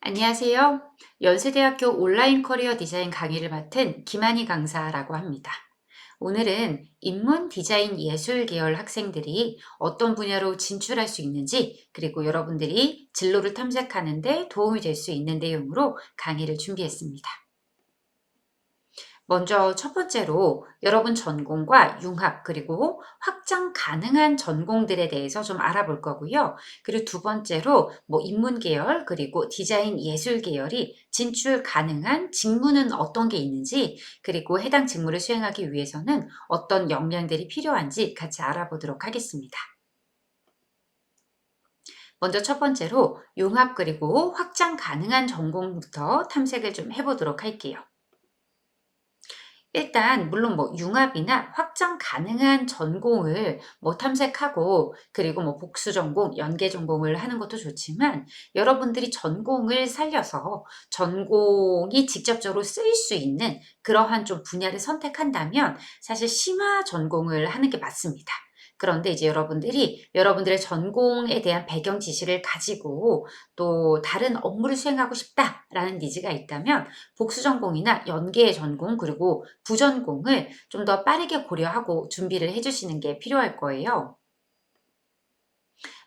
안녕하세요. 연세대학교 온라인 커리어 디자인 강의를 맡은 김한희 강사라고 합니다. 오늘은 인문 디자인 예술 계열 학생들이 어떤 분야로 진출할 수 있는지, 그리고 여러분들이 진로를 탐색하는 데 도움이 될 수 있는 내용으로 강의를 준비했습니다. 먼저 첫 번째로 여러분 전공과 융합 그리고 확장 가능한 전공들에 대해서 좀 알아볼 거고요. 그리고 두 번째로 인문 계열 그리고 디자인 예술 계열이 진출 가능한 직무는 어떤 게 있는지, 그리고 해당 직무를 수행하기 위해서는 어떤 역량들이 필요한지 같이 알아보도록 하겠습니다. 먼저 첫 번째로 융합 그리고 확장 가능한 전공부터 탐색을 좀 해보도록 할게요. 일단 물론 융합이나 확장 가능한 전공을 탐색하고, 그리고 복수 전공, 연계 전공을 하는 것도 좋지만, 여러분들이 전공을 살려서 전공이 직접적으로 쓰일 수 있는 그러한 좀 분야를 선택한다면 사실 심화 전공을 하는 게 맞습니다. 그런데 이제 여러분들이 여러분들의 전공에 대한 배경 지식을 가지고 또 다른 업무를 수행하고 싶다라는 니즈가 있다면 복수 전공이나 연계 전공 그리고 부전공을 좀 더 빠르게 고려하고 준비를 해주시는 게 필요할 거예요.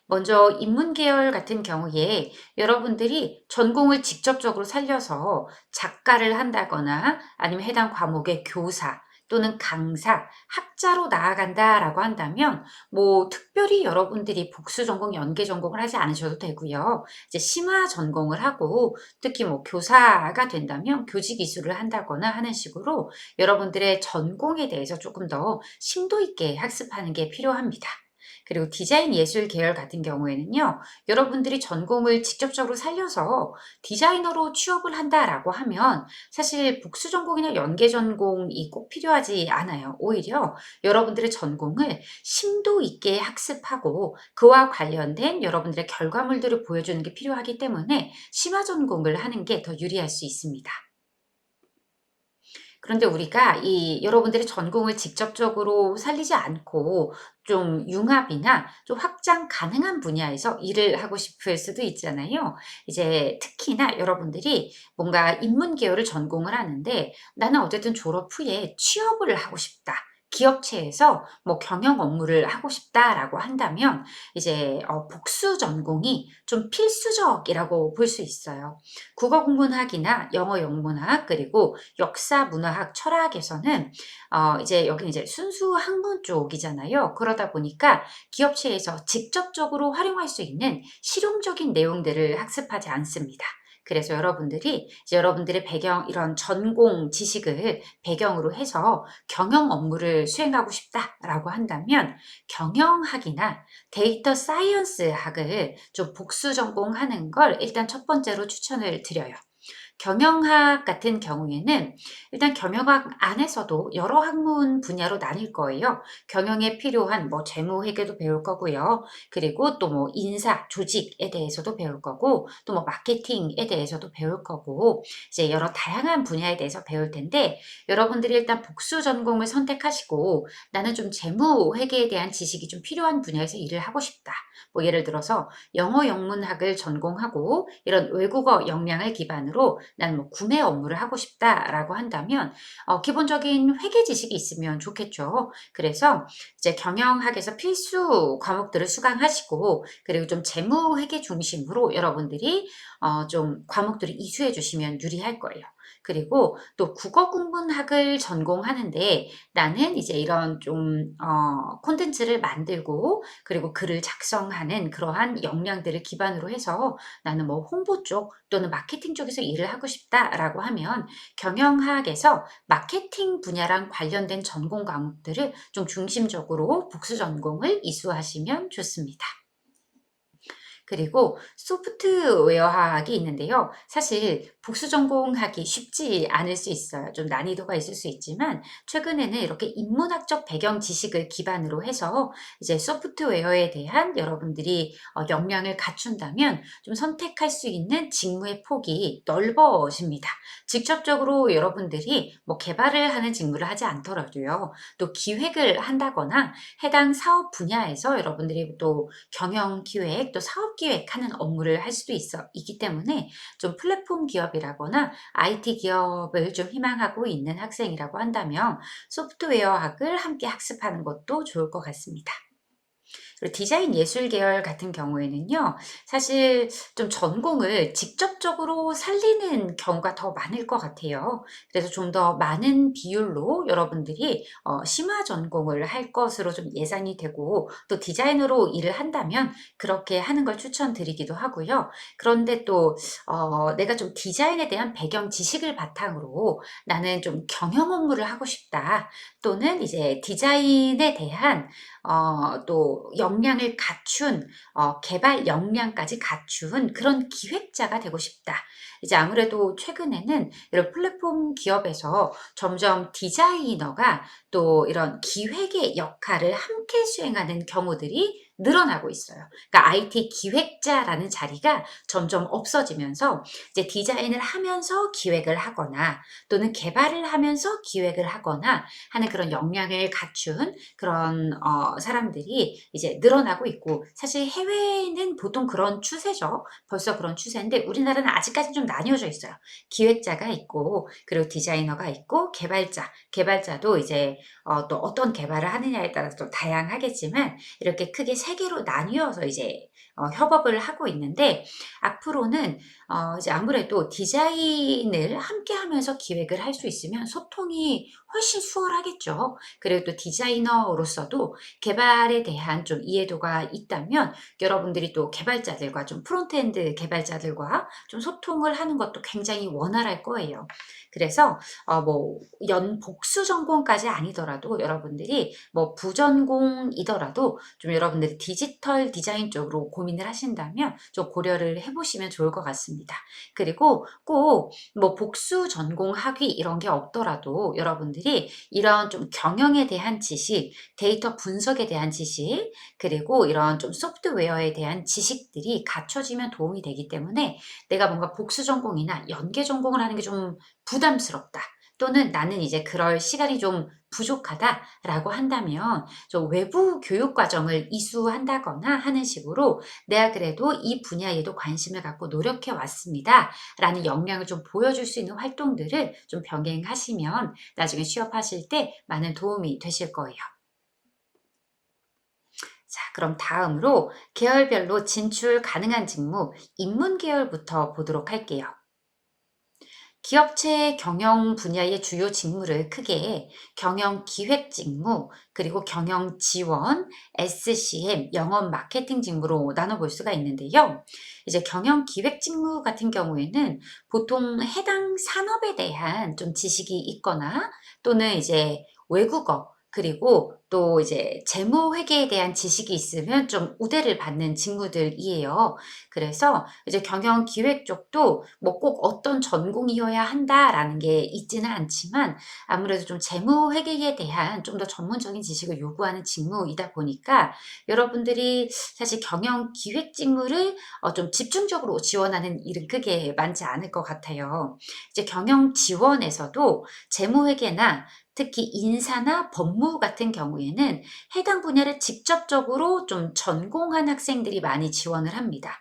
먼저 인문 계열 같은 경우에 여러분들이 전공을 직접적으로 살려서 작가를 한다거나 아니면 해당 과목의 교사 또는 강사, 학자로 나아간다라고 한다면 특별히 여러분들이 복수 전공, 연계 전공을 하지 않으셔도 되고요. 이제 심화 전공을 하고 특히 교사가 된다면 교직 이수를 한다거나 하는 식으로 여러분들의 전공에 대해서 조금 더 심도 있게 학습하는 게 필요합니다. 그리고 디자인 예술 계열 같은 경우에는요, 여러분들이 전공을 직접적으로 살려서 디자이너로 취업을 한다라고 하면 사실 복수 전공이나 연계 전공이 꼭 필요하지 않아요. 오히려 여러분들의 전공을 심도 있게 학습하고 그와 관련된 여러분들의 결과물들을 보여주는 게 필요하기 때문에 심화 전공을 하는 게 더 유리할 수 있습니다. 그런데 우리가 이 여러분들의 전공을 직접적으로 살리지 않고 좀 융합이나 좀 확장 가능한 분야에서 일을 하고 싶을 수도 있잖아요. 이제 특히나 여러분들이 뭔가 인문 계열을 전공을 하는데 나는 어쨌든 졸업 후에 취업을 하고 싶다. 기업체에서 경영 업무를 하고 싶다라고 한다면 이제 복수 전공이 좀 필수적이라고 볼 수 있어요. 국어 국문학이나 영어 영문학 그리고 역사 문화학 철학에서는 이제 여기는 이제 순수 학문 쪽이잖아요. 그러다 보니까 기업체에서 직접적으로 활용할 수 있는 실용적인 내용들을 학습하지 않습니다. 그래서 여러분들이 이제 여러분들의 배경, 이런 전공 지식을 배경으로 해서 경영 업무를 수행하고 싶다라고 한다면 경영학이나 데이터 사이언스 학을 좀 복수 전공하는 걸 일단 첫 번째로 추천을 드려요. 경영학 같은 경우에는 일단 경영학 안에서도 여러 학문 분야로 나뉠 거예요. 경영에 필요한 재무 회계도 배울 거고요. 그리고 또 인사, 조직에 대해서도 배울 거고, 또 마케팅에 대해서도 배울 거고, 이제 여러 다양한 분야에 대해서 배울 텐데, 여러분들이 일단 복수 전공을 선택하시고 나는 좀 재무 회계에 대한 지식이 좀 필요한 분야에서 일을 하고 싶다. 예를 들어서 영어 영문학을 전공하고 이런 외국어 역량을 기반으로 나는 구매 업무를 하고 싶다라고 한다면 기본적인 회계 지식이 있으면 좋겠죠. 그래서 이제 경영학에서 필수 과목들을 수강하시고, 그리고 좀 재무 회계 중심으로 여러분들이 좀 과목들을 이수해 주시면 유리할 거예요. 그리고 또 국어 국문학을 전공하는데 나는 이제 이런 좀 콘텐츠를 만들고 그리고 글을 작성하는 그러한 역량들을 기반으로 해서 나는 홍보 쪽 또는 마케팅 쪽에서 일을 하고 싶다라고 하면 경영학에서 마케팅 분야랑 관련된 전공 과목들을 좀 중심적으로 복수 전공을 이수하시면 좋습니다. 그리고 소프트웨어학이 있는데요. 사실 복수 전공하기 쉽지 않을 수 있어요. 좀 난이도가 있을 수 있지만 최근에는 이렇게 인문학적 배경 지식을 기반으로 해서 이제 소프트웨어에 대한 여러분들이 역량을 갖춘다면 좀 선택할 수 있는 직무의 폭이 넓어집니다. 직접적으로 여러분들이 개발을 하는 직무를 하지 않더라도요. 또 기획을 한다거나 해당 사업 분야에서 여러분들이 또 경영 기획 또 사업 기획하는 업무를 할 수도 있기 때문에 좀 플랫폼 기업이라거나 IT 기업을 좀 희망하고 있는 학생이라고 한다면 소프트웨어학을 함께 학습하는 것도 좋을 것 같습니다. 그리고 디자인 예술 계열 같은 경우에는요. 사실 좀 전공을 직접적으로 살리는 경우가 더 많을 것 같아요. 그래서 좀 더 많은 비율로 여러분들이 심화 전공을 할 것으로 좀 예상이 되고, 또 디자이너로 일을 한다면 그렇게 하는 걸 추천드리기도 하고요. 그런데 또 내가 좀 디자인에 대한 배경 지식을 바탕으로 나는 좀 경영 업무를 하고 싶다. 또는 이제 디자인에 대한 또 역량을 갖춘 개발 역량까지 갖춘 그런 기획자가 되고 싶다. 이제 아무래도 최근에는 이런 플랫폼 기업에서 점점 디자이너가 또 이런 기획의 역할을 함께 수행하는 경우들이 늘어나고 있어요. 그러니까 IT 기획자라는 자리가 점점 없어지면서 이제 디자인을 하면서 기획을 하거나 또는 개발을 하면서 기획을 하거나 하는 그런 역량을 갖춘 그런 사람들이 이제 늘어나고 있고, 사실 해외는 보통 그런 추세죠. 벌써 그런 추세인데 우리나라는 아직까지 좀 나뉘어져 있어요. 기획자가 있고 그리고 디자이너가 있고 개발자도 이제 또 어떤 개발을 하느냐에 따라서 또 다양하겠지만 이렇게 크게 세 개로 나뉘어서 이제 협업을 하고 있는데, 앞으로는 이제 아무래도 디자인을 함께 하면서 기획을 할 수 있으면 소통이 훨씬 수월하겠죠. 그리고 또 디자이너로서도 개발에 대한 좀 이해도가 있다면 여러분들이 또 개발자들과 좀 프론트엔드 개발자들과 좀 소통을 하는 것도 굉장히 원활할 거예요. 그래서 뭐 복수 전공까지 아니더라도 여러분들이 뭐 부전공이더라도 좀 여러분들이 디지털 디자인 쪽으로 고민을 하신다면 좀 고려를 해보시면 좋을 것 같습니다. 그리고 꼭 뭐 복수 전공학위 이런 게 없더라도 여러분들이 이런 좀 경영에 대한 지식, 데이터 분석에 대한 지식, 그리고 이런 좀 소프트웨어에 대한 지식들이 갖춰지면 도움이 되기 때문에, 내가 뭔가 복수 전공이나 연계 전공을 하는 게 좀 부담스럽다, 또는 나는 이제 그럴 시간이 좀 부족하다라고 한다면 좀 외부 교육 과정을 이수한다거나 하는 식으로 내가 그래도 이 분야에도 관심을 갖고 노력해 왔습니다 라는 역량을 좀 보여줄 수 있는 활동들을 좀 병행하시면 나중에 취업하실 때 많은 도움이 되실 거예요. 자, 그럼 다음으로 계열별로 진출 가능한 직무, 인문 계열부터 보도록 할게요. 기업체 경영 분야의 주요 직무를 크게 경영 기획 직무, 그리고 경영 지원, SCM, 영업 마케팅 직무로 나눠볼 수가 있는데요. 이제 경영 기획 직무 같은 경우에는 보통 해당 산업에 대한 좀 지식이 있거나 또는 이제 외국어, 그리고 또 이제 재무 회계에 대한 지식이 있으면 좀 우대를 받는 직무들이에요. 그래서 이제 경영 기획 쪽도 뭐 꼭 어떤 전공이어야 한다라는 게 있지는 않지만 아무래도 좀 재무 회계에 대한 좀 더 전문적인 지식을 요구하는 직무이다 보니까 여러분들이 사실 경영 기획 직무를 좀 집중적으로 지원하는 일은 크게 많지 않을 것 같아요. 이제 경영 지원에서도 재무 회계나 특히 인사나 법무 같은 경우에는 해당 분야를 직접적으로 좀 전공한 학생들이 많이 지원을 합니다.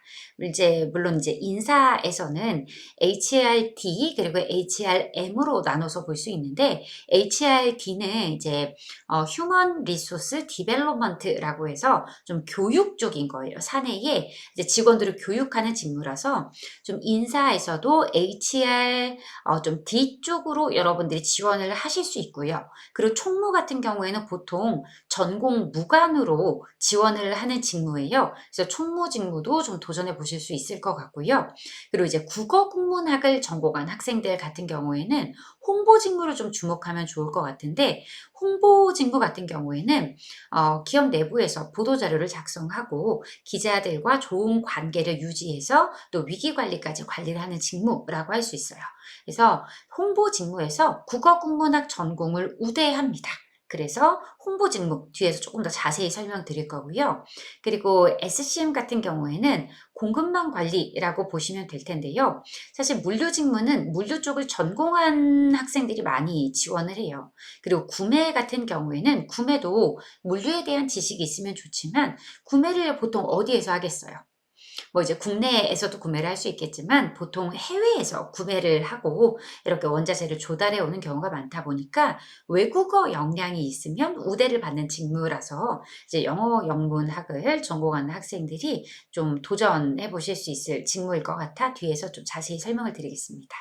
이제 물론 이제 인사에서는 HRD 그리고 HRM으로 나눠서 볼 수 있는데, HRD는 이제 휴먼 리소스 디벨롭먼트라고 해서 좀 교육 쪽인 거예요. 사내에 이제 직원들을 교육하는 직무라서 좀 인사에서도 HR 좀 D 쪽으로 여러분들이 지원을 하실 수 있고요. 그리고 총무 같은 경우에는 보통 전공 무관으로 지원을 하는 직무예요. 그래서 총무 직무도 좀 도전해 보실 수 있을 것 같고요. 그리고 이제 국어 국문학을 전공한 학생들 같은 경우에는 홍보 직무를 좀 주목하면 좋을 것 같은데, 홍보 직무 같은 경우에는 기업 내부에서 보도 자료를 작성하고 기자들과 좋은 관계를 유지해서 또 위기 관리까지 관리를 하는 직무라고 할 수 있어요. 그래서 홍보 직무에서 국어 국문학 전공을 우대합니다. 그래서 홍보 직무 뒤에서 조금 더 자세히 설명드릴 거고요. 그리고 SCM 같은 경우에는 공급망 관리라고 보시면 될 텐데요. 사실 물류 직무는 물류 쪽을 전공한 학생들이 많이 지원을 해요. 그리고 구매 같은 경우에는 구매도 물류에 대한 지식이 있으면 좋지만 구매를 보통 어디에서 하겠어요? 뭐 이제 국내에서도 구매를 할 수 있겠지만 보통 해외에서 구매를 하고 이렇게 원자재를 조달해 오는 경우가 많다 보니까 외국어 역량이 있으면 우대를 받는 직무라서 이제 영어 영문학을 전공하는 학생들이 좀 도전해 보실 수 있을 직무일 것 같아 뒤에서 좀 자세히 설명을 드리겠습니다.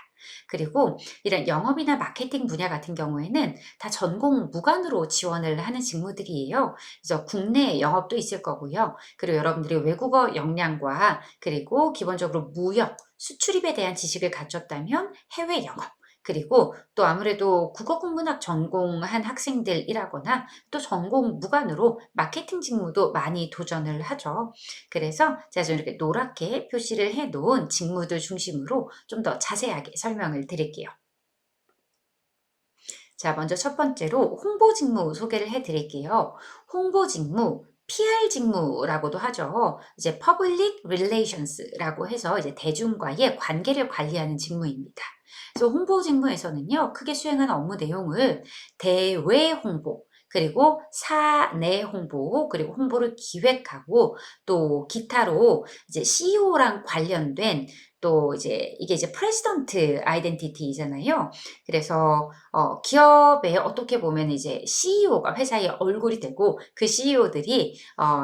그리고 이런 영업이나 마케팅 분야 같은 경우에는 다 전공 무관으로 지원을 하는 직무들이에요. 그래서 국내 영업도 있을 거고요. 그리고 여러분들이 외국어 역량과 그리고 기본적으로 무역, 수출입에 대한 지식을 갖췄다면 해외 영업, 그리고 또 아무래도 국어국문학 전공한 학생들이라거나 또 전공 무관으로 마케팅 직무도 많이 도전을 하죠. 그래서 제가 좀 이렇게 노랗게 표시를 해 놓은 직무들 중심으로 좀 더 자세하게 설명을 드릴게요. 자, 먼저 첫 번째로 홍보 직무 소개를 해 드릴게요. 홍보 직무, PR 직무라고도 하죠. 이제 Public Relations라고 해서 이제 대중과의 관계를 관리하는 직무입니다. 그래서 홍보 직무에서는요, 크게 수행하는 업무 내용을 대외 홍보, 그리고 사내 홍보, 그리고 홍보를 기획하고 또 기타로 이제 CEO랑 관련된 또 이제 이게 이제 프레지던트 아이덴티티잖아요. 그래서 기업에 어떻게 보면 이제 CEO가 회사의 얼굴이 되고 그 CEO들이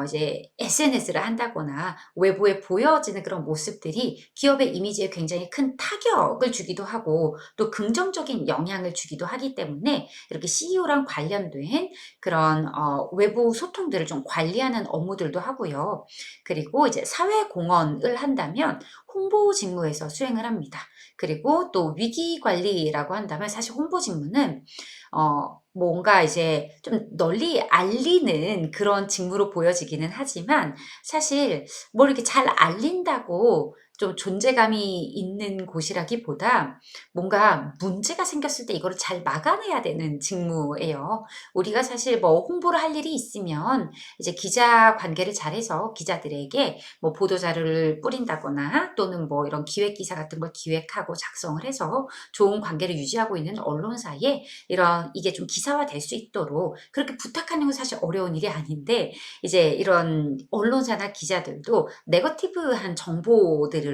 이제 SNS를 한다거나 외부에 보여지는 그런 모습들이 기업의 이미지에 굉장히 큰 타격을 주기도 하고 또 긍정적인 영향을 주기도 하기 때문에 이렇게 CEO랑 관련된 그런 외부 소통들을 좀 관리하는 업무들도 하고요. 그리고 이제 사회 공헌을 한다면 홍보 직무에서 수행을 합니다. 그리고 또 위기 관리라고 한다면 사실 홍보 직무는 뭔가 이제 좀 널리 알리는 그런 직무로 보여지기는 하지만 사실 뭘 이렇게 잘 알린다고 좀 존재감이 있는 곳이라기보다 뭔가 문제가 생겼을 때 이거를 잘 막아내야 되는 직무예요. 우리가 사실 뭐 홍보를 할 일이 있으면 이제 기자 관계를 잘해서 기자들에게 뭐 보도 자료를 뿌린다거나 또는 뭐 이런 기획 기사 같은 걸 기획하고 작성을 해서 좋은 관계를 유지하고 있는 언론사에 이런 이게 좀 기사화될 수 있도록 그렇게 부탁하는 건 사실 어려운 일이 아닌데 이제 이런 언론사나 기자들도 네거티브한 정보들을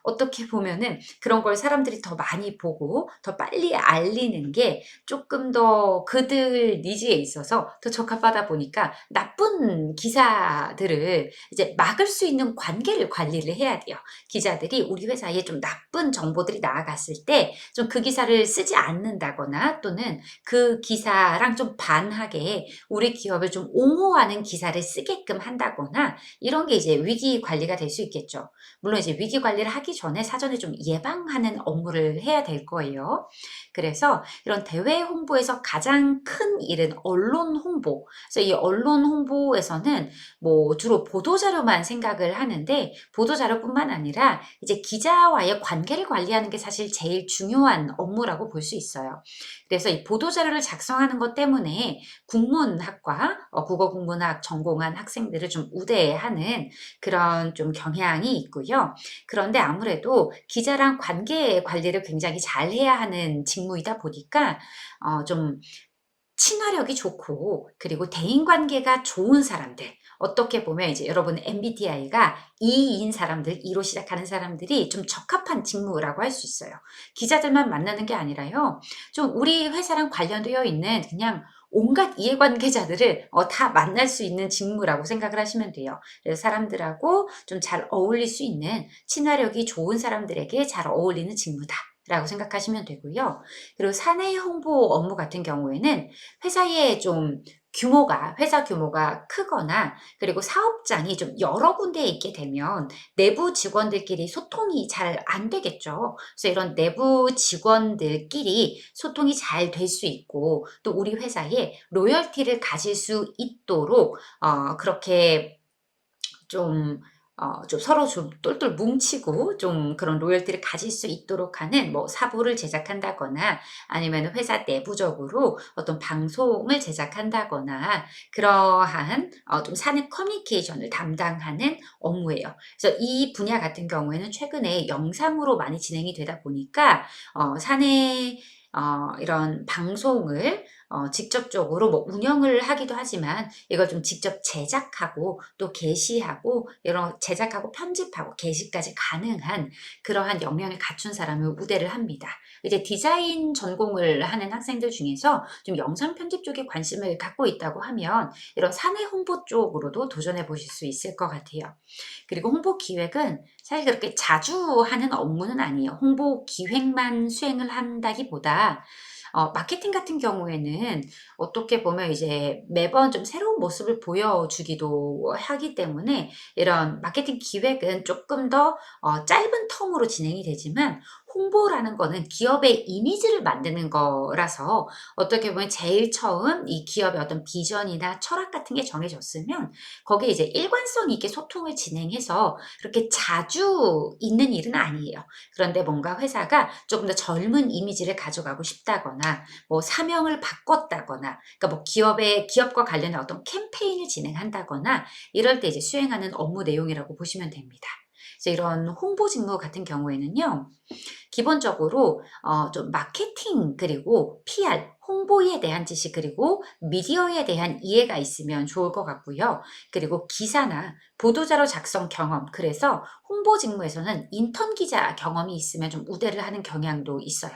어떻게 보면은 그런 걸 사람들이 더 많이 보고 더 빨리 알리는 게 조금 더 그들 니즈에 있어서 더 적합하다 보니까 나쁜 기사들을 이제 막을 수 있는 관계를 관리를 해야 돼요. 기자들이 우리 회사에 좀 나쁜 정보들이 나아갔을 때 좀 그 기사를 쓰지 않는다거나 또는 그 기사랑 좀 반하게 우리 기업을 좀 옹호하는 기사를 쓰게끔 한다거나 이런 게 이제 위기 관리가 될 수 있겠죠. 물론 이제 위기 관리를 하기 전에 사전에 좀 예방하는 업무를 해야 될 거예요. 그래서 이런 대외 홍보에서 가장 큰 일은 언론 홍보. 그래서 이 언론 홍보에서는 뭐 주로 보도 자료만 생각을 하는데 보도 자료뿐만 아니라 이제 기자와의 관계를 관리하는 게 사실 제일 중요한 업무라고 볼 수 있어요. 그래서 이 보도 자료를 작성하는 것 때문에 국문학과 국어국문학 전공한 학생들을 좀 우대하는 그런 좀 경향이 있고요. 그런데 아무래도 기자랑 관계 관리를 굉장히 잘해야 하는 직무이다 보니까 좀 친화력이 좋고 그리고 대인관계가 좋은 사람들 어떻게 보면 이제 여러분 MBTI가 E인 사람들, E로 시작하는 사람들이 좀 적합한 직무라고 할 수 있어요. 기자들만 만나는 게 아니라요. 좀 우리 회사랑 관련되어 있는 그냥 온갖 이해관계자들을 다 만날 수 있는 직무라고 생각을 하시면 돼요. 그래서 사람들하고 좀 잘 어울릴 수 있는 친화력이 좋은 사람들에게 잘 어울리는 직무다. 라고 생각하시면 되고요. 그리고 사내 홍보 업무 같은 경우에는 회사의 좀 회사 규모가 크거나 그리고 사업장이 좀 여러 군데에 있게 되면 내부 직원들끼리 소통이 잘 안 되겠죠. 그래서 이런 내부 직원들끼리 소통이 잘 될 수 있고 또 우리 회사에 로열티를 가질 수 있도록 그렇게 좀 서로 좀 똘똘 뭉치고 좀 그런 로열티를 가질 수 있도록 하는 뭐 사부를 제작한다거나 아니면 회사 내부적으로 어떤 방송을 제작한다거나 그러한 좀 사내 커뮤니케이션을 담당하는 업무예요. 그래서 이 분야 같은 경우에는 최근에 영상으로 많이 진행이 되다 보니까 사내 이런 방송을 직접적으로 뭐 운영을 하기도 하지만 이걸 좀 직접 제작하고 또 게시하고 이런 제작하고 편집하고 게시까지 가능한 그러한 역량을 갖춘 사람을 우대를 합니다. 이제 디자인 전공을 하는 학생들 중에서 좀 영상 편집 쪽에 관심을 갖고 있다고 하면 이런 사내 홍보 쪽으로도 도전해 보실 수 있을 것 같아요. 그리고 홍보 기획은 사실 그렇게 자주 하는 업무는 아니에요. 홍보 기획만 수행을 한다기보다 마케팅 같은 경우에는 어떻게 보면 이제 매번 좀 새로운 모습을 보여주기도 하기 때문에 이런 마케팅 기획은 조금 더 짧은 텀으로 진행이 되지만 홍보라는 거는 기업의 이미지를 만드는 거라서 어떻게 보면 제일 처음 이 기업의 어떤 비전이나 철학 같은 게 정해졌으면 거기에 이제 일관성 있게 소통을 진행해서 그렇게 자주 있는 일은 아니에요. 그런데 뭔가 회사가 조금 더 젊은 이미지를 가져가고 싶다거나 뭐 사명을 바꿨다거나 그러니까 뭐 기업과 관련된 어떤 캠페인을 진행한다거나 이럴 때 이제 수행하는 업무 내용이라고 보시면 됩니다. 그래서 이런 홍보 직무 같은 경우에는요. 기본적으로 좀 마케팅 그리고 PR, 홍보에 대한 지식 그리고 미디어에 대한 이해가 있으면 좋을 것 같고요. 그리고 기사나 보도자료 작성 경험, 그래서 홍보 직무에서는 인턴 기자 경험이 있으면 좀 우대를 하는 경향도 있어요.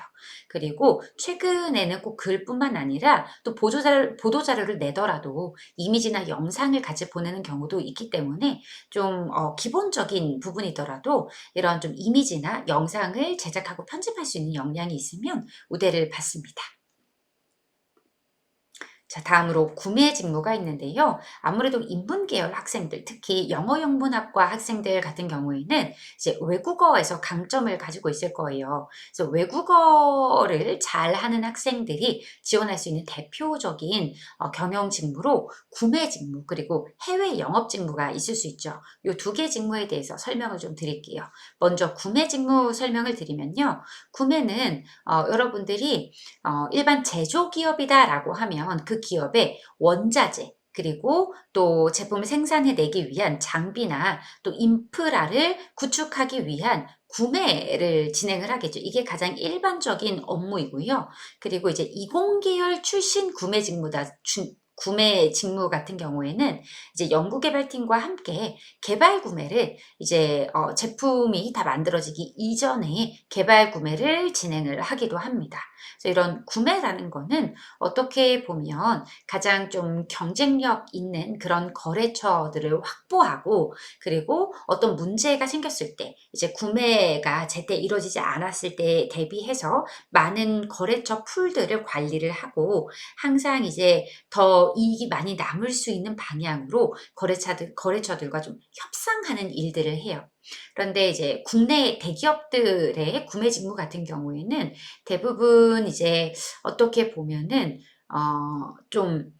그리고 최근에는 꼭 글뿐만 아니라 또 보도자료를 내더라도 이미지나 영상을 같이 보내는 경우도 있기 때문에 좀 기본적인 부분이더라도 이런 좀 이미지나 영상을 제작하고 편집할 수 있는 역량이 있으면 우대를 받습니다. 자, 다음으로 구매 직무가 있는데요. 아무래도 인문계열 학생들, 특히 영어 영문학과 학생들 같은 경우에는 이제 외국어에서 강점을 가지고 있을 거예요. 그래서 외국어를 잘하는 학생들이 지원할 수 있는 대표적인 경영 직무로 구매 직무 그리고 해외 영업 직무가 있을 수 있죠. 이 두 개 직무에 대해서 설명을 좀 드릴게요. 먼저 구매 직무 설명을 드리면요. 구매는 여러분들이 일반 제조기업이다라고 하면 그 기업의 원자재 그리고 또 제품을 생산해내기 위한 장비나 또 인프라를 구축하기 위한 구매를 진행을 하겠죠. 이게 가장 일반적인 업무이고요. 그리고 이제 이공계열 출신 구매 직무 같은 경우에는 이제 연구개발팀과 함께 개발 구매를 이제 제품이 다 만들어지기 이전에 개발 구매를 진행을 하기도 합니다. 그래서 이런 구매라는 거는 어떻게 보면 가장 좀 경쟁력 있는 그런 거래처들을 확보하고 그리고 어떤 문제가 생겼을 때 이제 구매가 제때 이루어지지 않았을 때 대비해서 많은 거래처 풀들을 관리를 하고 항상 이제 더 이익이 많이 남을 수 있는 방향으로 거래처들과 좀 협상하는 일들을 해요. 그런데 이제 국내 대기업들의 구매 직무 같은 경우에는 대부분 이제 어떻게 보면은 좀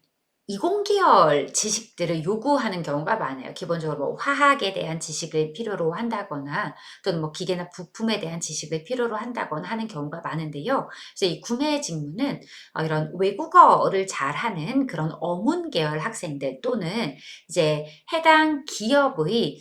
이공계열 지식들을 요구하는 경우가 많아요. 기본적으로 뭐 화학에 대한 지식을 필요로 한다거나 또는 뭐 기계나 부품에 대한 지식을 필요로 한다거나 하는 경우가 많은데요. 그래서 이 구매 직무는 이런 외국어를 잘하는 그런 어문 계열 학생들 또는 이제 해당 기업의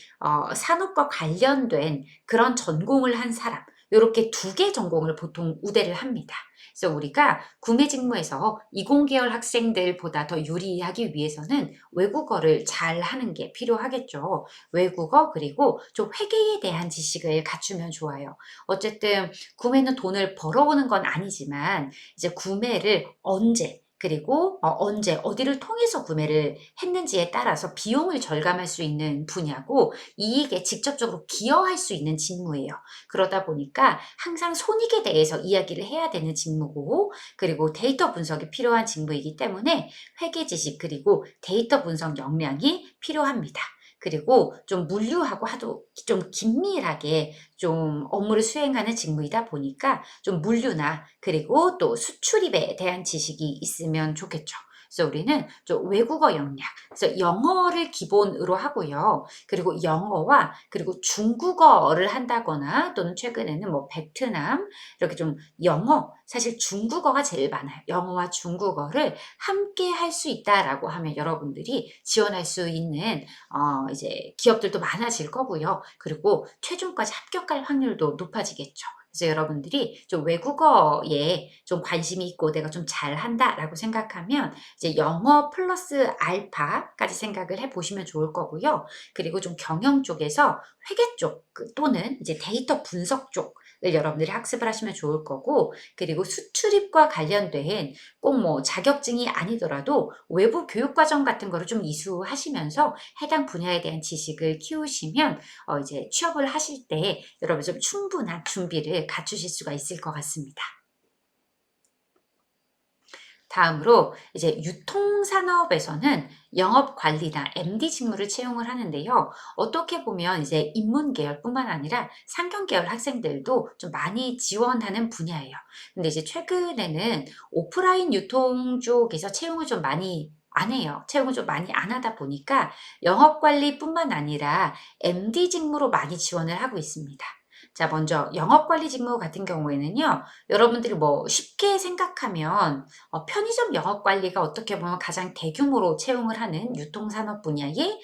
산업과 관련된 그런 전공을 한 사람 요렇게 두 개 전공을 보통 우대를 합니다. 그래서 우리가 구매 직무에서 이공계열 학생들보다 더 유리하기 위해서는 외국어를 잘하는 게 필요하겠죠. 외국어 그리고 좀 회계에 대한 지식을 갖추면 좋아요. 어쨌든 구매는 돈을 벌어오는 건 아니지만 이제 구매를 언제 그리고 언제 어디를 통해서 구매를 했는지에 따라서 비용을 절감할 수 있는 분야고 이익에 직접적으로 기여할 수 있는 직무예요. 그러다 보니까 항상 손익에 대해서 이야기를 해야 되는 직무고 그리고 데이터 분석이 필요한 직무이기 때문에 회계 지식 그리고 데이터 분석 역량이 필요합니다. 그리고 좀 물류하고 하도 좀 긴밀하게 좀 업무를 수행하는 직무이다 보니까 좀 물류나 그리고 또 수출입에 대한 지식이 있으면 좋겠죠. 그래서 우리는 좀 외국어 역량, 그래서 영어를 기본으로 하고요. 그리고 영어와 그리고 중국어를 한다거나 또는 최근에는 뭐 베트남 이렇게 좀 영어, 사실 중국어가 제일 많아요. 영어와 중국어를 함께 할 수 있다라고 하면 여러분들이 지원할 수 있는 이제 기업들도 많아질 거고요. 그리고 최종까지 합격할 확률도 높아지겠죠. 그래서 여러분들이 좀 외국어에 좀 관심이 있고 내가 좀 잘한다라고 생각하면 이제 영어 플러스 알파까지 생각을 해 보시면 좋을 거고요. 그리고 좀 경영 쪽에서 회계 쪽 또는 이제 데이터 분석 쪽을 여러분들이 학습을 하시면 좋을 거고, 그리고 수출입과 관련된 꼭 뭐 자격증이 아니더라도 외부 교육 과정 같은 거를 좀 이수하시면서 해당 분야에 대한 지식을 키우시면 이제 취업을 하실 때 여러분 좀 충분한 준비를 갖추실 수가 있을 것 같습니다. 다음으로 이제 유통산업에서는 영업관리나 MD 직무를 채용을 하는데요. 어떻게 보면 이제 인문계열뿐만 아니라 상경계열 학생들도 좀 많이 지원하는 분야예요. 근데 이제 최근에는 오프라인 유통 쪽에서 채용을 좀 많이 안 해요. 채용을 좀 많이 안 하다 보니까 영업관리뿐만 아니라 MD 직무로 많이 지원을 하고 있습니다. 자, 먼저 영업관리 직무 같은 경우에는요. 여러분들이 뭐 쉽게 생각하면 편의점 영업 관리가 어떻게 보면 가장 대규모로 채용을 하는 유통산업 분야의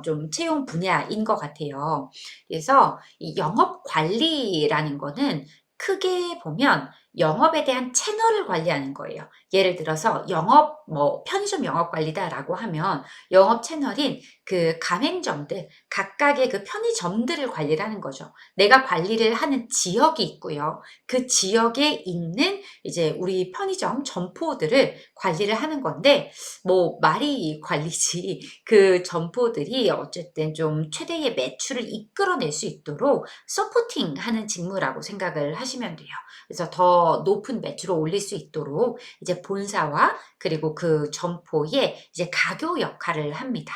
좀 채용 분야인 것 같아요. 그래서 이 영업 관리라는 거는 크게 보면 영업에 대한 채널을 관리하는 거예요. 예를 들어서 영업 뭐 편의점 영업 관리다라고 하면 영업 채널인 그 가맹점들 각각의 그 편의점들을 관리를 하는 거죠. 내가 관리를 하는 지역이 있고요. 그 지역에 있는 이제 우리 편의점 점포들을 관리를 하는 건데, 뭐 말이 관리지 그 점포들이 어쨌든 좀 최대의 매출을 이끌어낼 수 있도록 서포팅하는 직무라고 생각을 하시면 돼요. 그래서 더 높은 매출을 올릴 수 있도록 이제 본사와 그리고 그 점포의 이제 가교 역할을 합니다.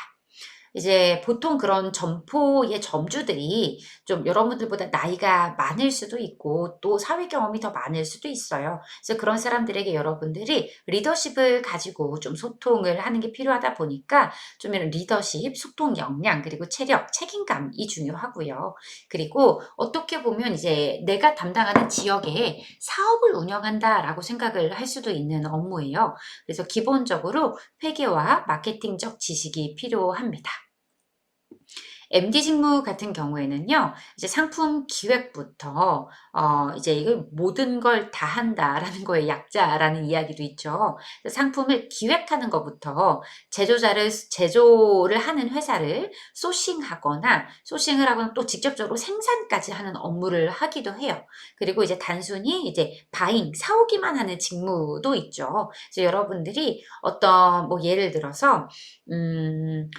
이제 보통 그런 점포의 점주들이 좀 여러분들보다 나이가 많을 수도 있고 또 사회 경험이 더 많을 수도 있어요. 그래서 그런 사람들에게 여러분들이 리더십을 가지고 좀 소통을 하는 게 필요하다 보니까 좀 이런 리더십, 소통 역량, 그리고 체력, 책임감이 중요하고요. 그리고 어떻게 보면 이제 내가 담당하는 지역에 사업을 운영한다라고 생각을 할 수도 있는 업무예요. 그래서 기본적으로 회계와 마케팅적 지식이 필요합니다. MD 직무 같은 경우에는요. 이제 상품 기획부터 이제 이걸 '모든 걸 다 한다.'라는 거의 약자라는 이야기도 있죠. 상품을 기획하는 것부터 제조를 하는 회사를 소싱하거나 소싱을 하거나 또 직접적으로 생산까지 하는 업무를 하기도 해요. 그리고 이제 단순히 이제 바잉 사오기만 하는 직무도 있죠. 그래서 여러분들이 어떤 뭐 예를 들어서 음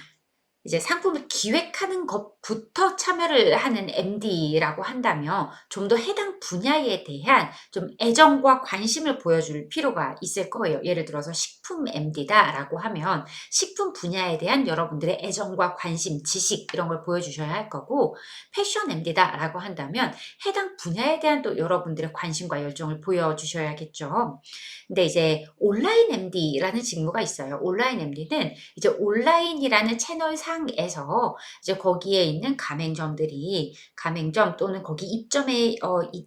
이제 상품을 기획하는 것부터 참여를 하는 MD라고 한다면 좀 더 해당 분야에 대한 좀 애정과 관심을 보여줄 필요가 있을 거예요. 예를 들어서 식품 MD다라고 하면 식품 분야에 대한 여러분들의 애정과 관심, 지식 이런 걸 보여주셔야 할 거고, 패션 MD다라고 한다면 해당 분야에 대한 또 여러분들의 관심과 열정을 보여주셔야겠죠. 근데 이제 온라인 MD라는 직무가 있어요. 온라인 MD는 이제 온라인이라는 채널 상에서 이제 거기에 있는 가맹점들이 가맹점 또는 거기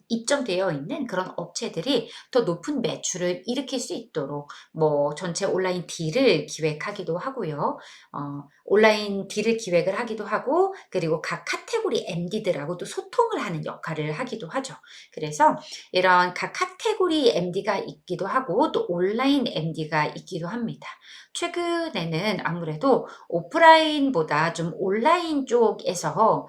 입점되어 있는 그런 업체들이 더 높은 매출을 일으킬 수 있도록 뭐 전체 온라인 딜을 기획하기도 하고요. 온라인 딜을 기획을 하기도 하고, 그리고 각 카테고리 MD들하고도 소통을 하는 역할을 하기도 하죠. 그래서 이런 각 카테고리 MD가 있기도 하고 또 온라인 MD가 있기도 합니다. 최근에는 아무래도 오프라인보다 좀 온라인 쪽에서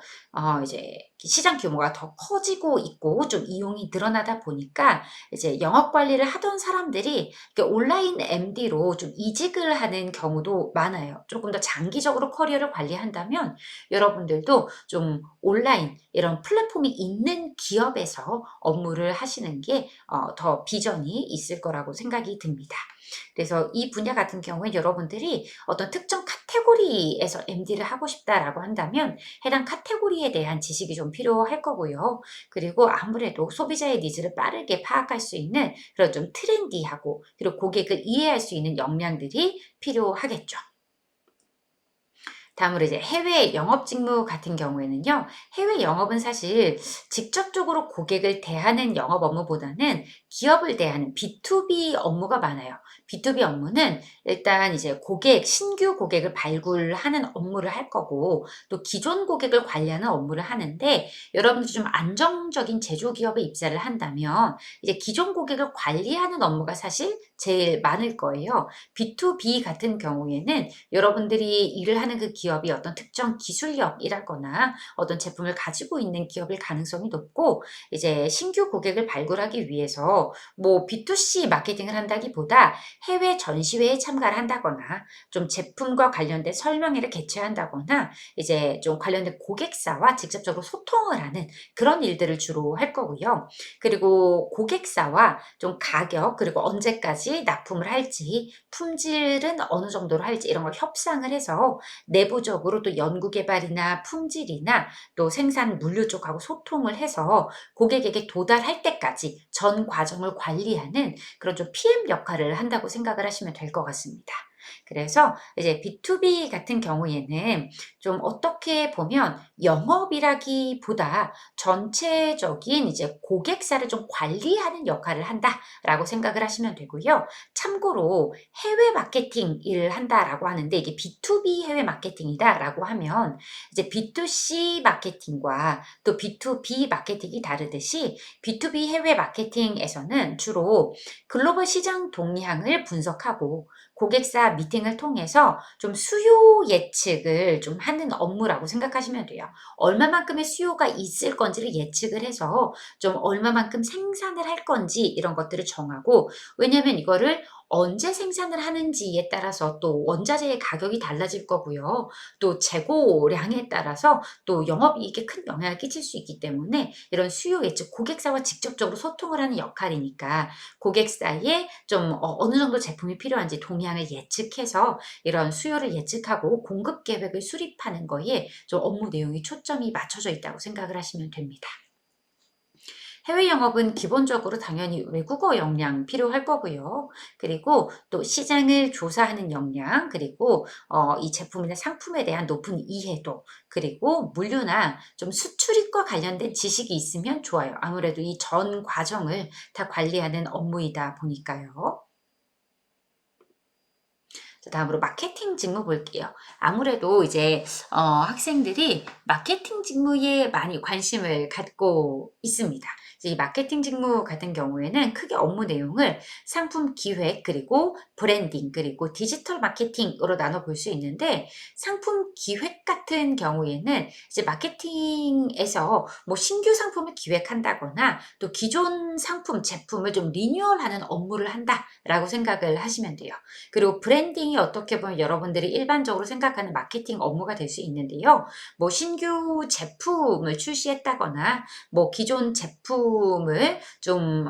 이제 시장 규모가 더 커지고 있고 좀 이용이 늘어나다 보니까 이제 영업 관리를 하던 사람들이 이렇게 온라인 MD로 좀 이직을 하는 경우도 많아요. 조금 더 장기적으로 커리어를 관리한다면 여러분들도 좀 온라인 이런 플랫폼이 있는 기업에서 업무를 하시는 게 더 비전이 있을 거라고 생각이 듭니다. 그래서 이 분야 같은 경우에 여러분들이 어떤 특정 카테고리에서 MD를 하고 싶다라고 한다면 해당 카테고리에 대한 지식이 좀 필요할 거고요. 그리고 아무래도 소비자의 니즈를 빠르게 파악할 수 있는 그런 좀 트렌디하고 그리고 고객을 이해할 수 있는 역량들이 필요하겠죠. 다음으로 이제 해외 영업 직무 같은 경우에는요. 해외 영업은 사실 직접적으로 고객을 대하는 영업 업무보다는 기업을 대하는 B2B 업무가 많아요. B2B 업무는 일단 이제 신규 고객을 발굴하는 업무를 할 거고 또 기존 고객을 관리하는 업무를 하는데 여러분들이 좀 안정적인 제조 기업에 입사를 한다면 이제 기존 고객을 관리하는 업무가 사실 제일 많을 거예요. B2B 같은 경우에는 여러분들이 일을 하는 그 기업이 어떤 특정 기술력이라거나 어떤 제품을 가지고 있는 기업일 가능성이 높고 이제 신규 고객을 발굴하기 위해서 뭐 B2C 마케팅을 한다기보다 해외 전시회에 참가를 한다거나 좀 제품과 관련된 설명회를 개최한다거나 이제 좀 관련된 고객사와 직접적으로 소통을 하는 그런 일들을 주로 할 거고요. 그리고 고객사와 좀 가격 그리고 언제까지 납품을 할지 품질은 어느 정도로 할지 이런 걸 협상을 해서 내부적으로 또 연구 개발이나 품질이나 또 생산 물류 쪽하고 소통을 해서 고객에게 도달할 때까지 전 과정을 관리하는 그런 좀 PM 역할을 한다고 생각을 하시면 될 것 같습니다. 그래서 이제 B2B 같은 경우에는 좀 어떻게 보면 영업이라기보다 전체적인 이제 고객사를 좀 관리하는 역할을 한다라고 생각을 하시면 되고요. 참고로 해외 마케팅 일을 한다라고 하는데 이게 B2B 해외 마케팅이다라고 하면 이제 B2C 마케팅과 또 B2B 마케팅이 다르듯이 B2B 해외 마케팅에서는 주로 글로벌 시장 동향을 분석하고 고객사 미팅을 통해서 좀 수요 예측을 좀 하는 업무라고 생각하시면 돼요. 얼마만큼의 수요가 있을 건지를 예측을 해서 좀 얼마만큼 생산을 할 건지 이런 것들을 정하고 왜냐하면 이거를 언제 생산을 하는지에 따라서 또 원자재의 가격이 달라질 거고요. 또 재고량에 따라서 또 영업이익에 큰 영향을 끼칠 수 있기 때문에 이런 수요 예측, 고객사와 직접적으로 소통을 하는 역할이니까 고객사에 좀 어느 정도 제품이 필요한지 동향을 예측해서 이런 수요를 예측하고 공급 계획을 수립하는 거에 좀 업무 내용이 초점이 맞춰져 있다고 생각을 하시면 됩니다. 해외 영업은 기본적으로 당연히 외국어 역량 필요할 거고요. 그리고 또 시장을 조사하는 역량, 그리고 이 제품이나 상품에 대한 높은 이해도, 그리고 물류나 좀 수출입과 관련된 지식이 있으면 좋아요. 아무래도 이 전 과정을 다 관리하는 업무이다 보니까요. 자, 다음으로 마케팅 직무 볼게요. 아무래도 이제 학생들이 마케팅 직무에 많이 관심을 갖고 있습니다. 이제 이 마케팅 직무 같은 경우에는 크게 업무 내용을 상품 기획 그리고 브랜딩 그리고 디지털 마케팅으로 나눠 볼 수 있는데 상품 기획 같은 경우에는 이제 마케팅에서 뭐 신규 상품을 기획한다거나 또 기존 상품 제품을 좀 리뉴얼하는 업무를 한다라고 생각을 하시면 돼요. 그리고 브랜딩이 어떻게 보면 여러분들이 일반적으로 생각하는 마케팅 업무가 될 수 있는데요. 뭐 신규 제품을 출시했다거나 뭐 기존 제품을 좀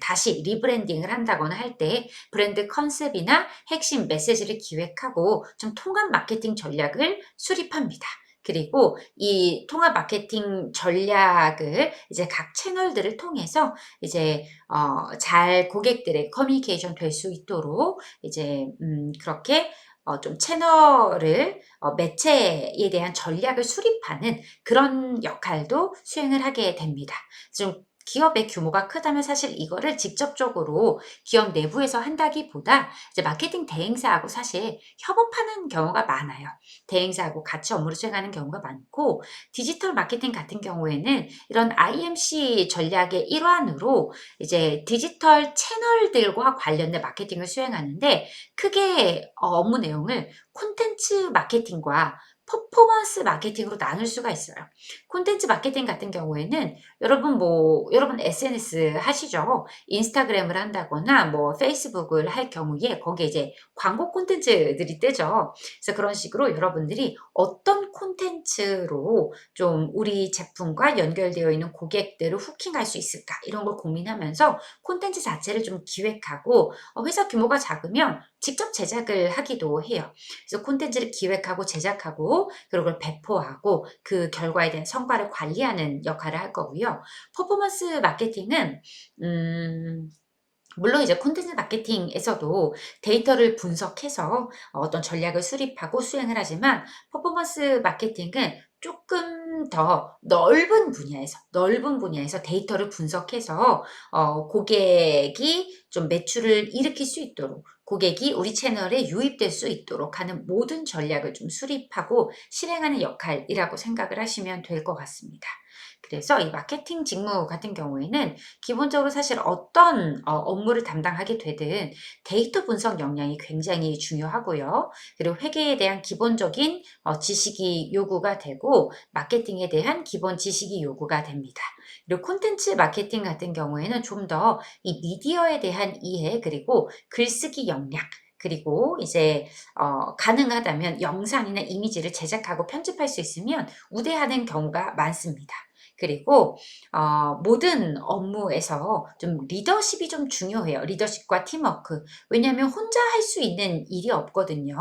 다시 리브랜딩을 한다거나 할 때 브랜드 컨셉이나 핵심 메시지를 기획하고 좀 통합 마케팅 전략을 수립합니다. 그리고 이 통합 마케팅 전략을 이제 각 채널들을 통해서 이제 잘 고객들의 커뮤니케이션 될 수 있도록 이제 그렇게 좀 채널을 매체에 대한 전략을 수립하는 그런 역할도 수행을 하게 됩니다. 좀 기업의 규모가 크다면 사실 이거를 직접적으로 기업 내부에서 한다기보다 이제 마케팅 대행사하고 사실 협업하는 경우가 많아요. 대행사하고 같이 업무를 수행하는 경우가 많고 디지털 마케팅 같은 경우에는 이런 IMC 전략의 일환으로 이제 디지털 채널들과 관련된 마케팅을 수행하는데 크게 업무 내용을 콘텐츠 마케팅과 퍼포먼스 마케팅으로 나눌 수가 있어요. 콘텐츠 마케팅 같은 경우에는 여러분 SNS 하시죠? 인스타그램을 한다거나 뭐 페이스북을 할 경우에 거기에 이제 광고 콘텐츠들이 뜨죠. 그래서 그런 식으로 여러분들이 어떤 콘텐츠로 좀 우리 제품과 연결되어 있는 고객들을 후킹할 수 있을까 이런 걸 고민하면서 콘텐츠 자체를 좀 기획하고 회사 규모가 작으면 직접 제작을 하기도 해요. 그래서 콘텐츠를 기획하고 제작하고 그리고 그걸 배포하고 그 결과에 대한 성과를 관리하는 역할을 할 거고요. 퍼포먼스 마케팅은 음 물론 이제 콘텐츠 마케팅에서도 데이터를 분석해서 어떤 전략을 수립하고 수행을 하지만 퍼포먼스 마케팅은 조금 더 넓은 분야에서 데이터를 분석해서 고객이 좀 매출을 일으킬 수 있도록, 고객이 우리 채널에 유입될 수 있도록 하는 모든 전략을 좀 수립하고 실행하는 역할이라고 생각을 하시면 될 것 같습니다. 그래서 이 마케팅 직무 같은 경우에는 기본적으로 사실 어떤 업무를 담당하게 되든 데이터 분석 역량이 굉장히 중요하고요. 그리고 회계에 대한 기본적인 지식이 요구가 되고 마케팅에 대한 기본 지식이 요구가 됩니다. 그리고 콘텐츠 마케팅 같은 경우에는 좀 더 이 미디어에 대한 이해 그리고 글쓰기 역량 그리고 이제 가능하다면 영상이나 이미지를 제작하고 편집할 수 있으면 우대하는 경우가 많습니다. 그리고 모든 업무에서 좀 리더십이 좀 중요해요. 리더십과 팀워크. 왜냐하면 혼자 할 수 있는 일이 없거든요.